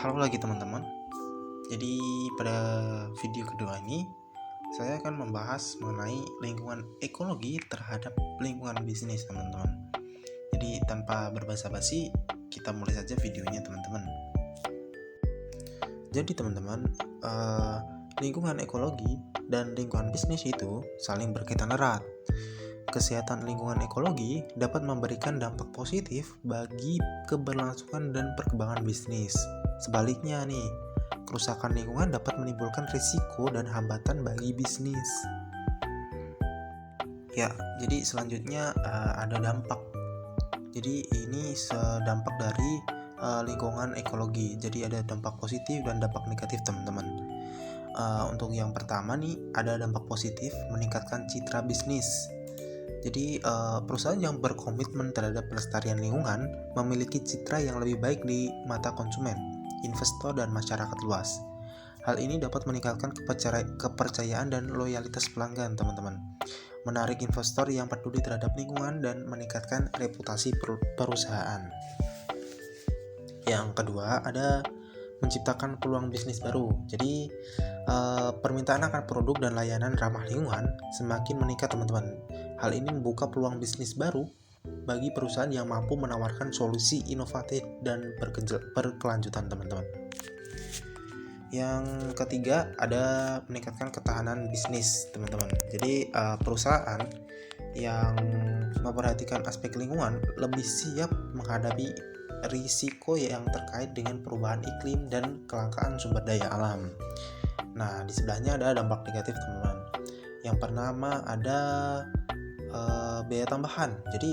Halo lagi teman-teman. Jadi pada video kedua ini saya akan membahas mengenai lingkungan ekologi terhadap lingkungan bisnis teman-teman. Jadi tanpa berbasa-basi kita mulai saja videonya teman-teman. Jadi teman-teman, lingkungan ekologi dan lingkungan bisnis itu saling berkaitan erat. Kesehatan lingkungan ekologi dapat memberikan dampak positif bagi keberlangsungan dan perkembangan bisnis. Sebaliknya nih, kerusakan lingkungan dapat menimbulkan risiko dan hambatan bagi bisnis. Ya, jadi selanjutnya ada dampak. Jadi ini dampak dari lingkungan ekologi. Jadi ada dampak positif dan dampak negatif teman-teman. Untuk yang pertama nih, ada dampak positif meningkatkan citra bisnis. Jadi perusahaan yang berkomitmen terhadap pelestarian lingkungan memiliki citra yang lebih baik di mata konsumen, investor, dan masyarakat luas. Hal ini dapat meningkatkan kepercayaan dan loyalitas pelanggan, teman-teman. Menarik investor yang peduli terhadap lingkungan dan meningkatkan reputasi perusahaan. Yang kedua, ada menciptakan peluang bisnis baru. Jadi permintaan akan produk dan layanan ramah lingkungan semakin meningkat teman-teman. Hal ini membuka peluang bisnis baru bagi perusahaan yang mampu menawarkan solusi inovatif dan berkelanjutan teman-teman. Yang ketiga ada meningkatkan ketahanan bisnis teman-teman. Jadi perusahaan yang memperhatikan aspek lingkungan lebih siap menghadapi risiko yang terkait dengan perubahan iklim dan kelangkaan sumber daya alam. Nah, di sebelahnya ada dampak negatif teman-teman. Yang pertama ada biaya tambahan. Jadi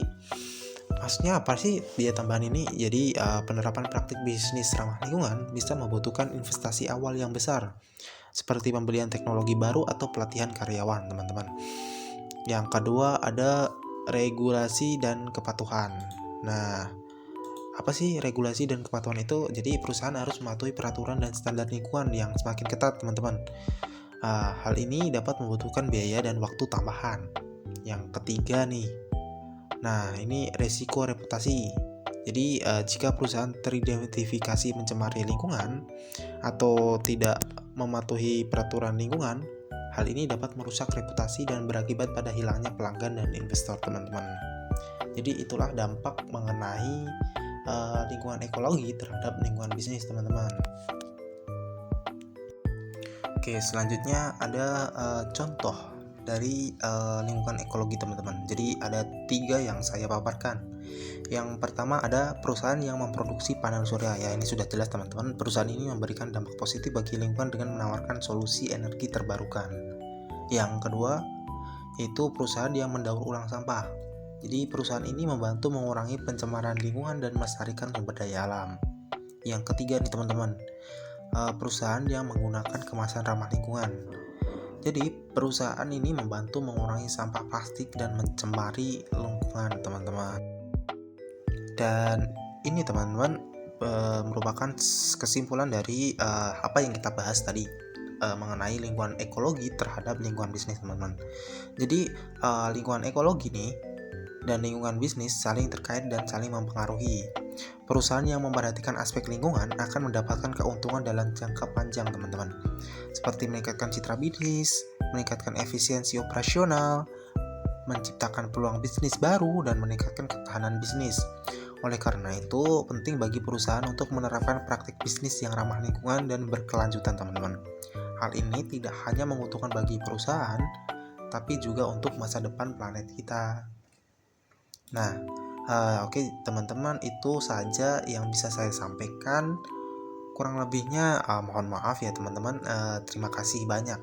maksudnya apa sih biaya tambahan ini? Jadi penerapan praktik bisnis ramah lingkungan bisa membutuhkan investasi awal yang besar, seperti pembelian teknologi baru atau pelatihan karyawan teman-teman. Yang kedua ada regulasi dan kepatuhan. Nah, apa sih regulasi dan kepatuhan itu? Jadi perusahaan harus mematuhi peraturan dan standar lingkungan yang semakin ketat teman-teman. Hal ini dapat membutuhkan biaya dan waktu tambahan. Yang ketiga nih, nah ini resiko reputasi. Jadi jika perusahaan teridentifikasi mencemari lingkungan atau tidak mematuhi peraturan lingkungan, hal ini dapat merusak reputasi dan berakibat pada hilangnya pelanggan dan investor teman-teman. Jadi itulah dampak mengenai lingkungan ekologi terhadap lingkungan bisnis teman-teman. Oke, selanjutnya ada contoh dari lingkungan ekologi teman-teman. Jadi ada 3 yang saya paparkan. Yang pertama ada perusahaan yang memproduksi panel surya. Ya, ini sudah jelas teman-teman. Perusahaan ini memberikan dampak positif bagi lingkungan dengan menawarkan solusi energi terbarukan. Yang kedua itu perusahaan yang mendaur ulang sampah. Jadi perusahaan ini membantu mengurangi pencemaran lingkungan dan melestarikan sumber daya alam. Yang ketiga nih teman-teman, perusahaan yang menggunakan kemasan ramah lingkungan. Jadi perusahaan ini membantu mengurangi sampah plastik dan mencemari lingkungan teman-teman. Dan ini teman-teman merupakan kesimpulan dari apa yang kita bahas tadi mengenai lingkungan ekologi terhadap lingkungan bisnis teman-teman. Jadi lingkungan ekologi nih dan lingkungan bisnis saling terkait dan saling mempengaruhi. Perusahaan yang memperhatikan aspek lingkungan akan mendapatkan keuntungan dalam jangka panjang teman-teman, seperti meningkatkan citra bisnis, meningkatkan efisiensi operasional, menciptakan peluang bisnis baru, dan meningkatkan ketahanan bisnis. Oleh karena itu, penting bagi perusahaan untuk menerapkan praktik bisnis yang ramah lingkungan dan berkelanjutan teman-teman. Hal ini tidak hanya menguntungkan bagi perusahaan, tapi juga untuk masa depan planet kita. Nah, oke teman-teman, itu saja yang bisa saya sampaikan. Kurang lebihnya mohon maaf ya teman-teman. Terima kasih banyak.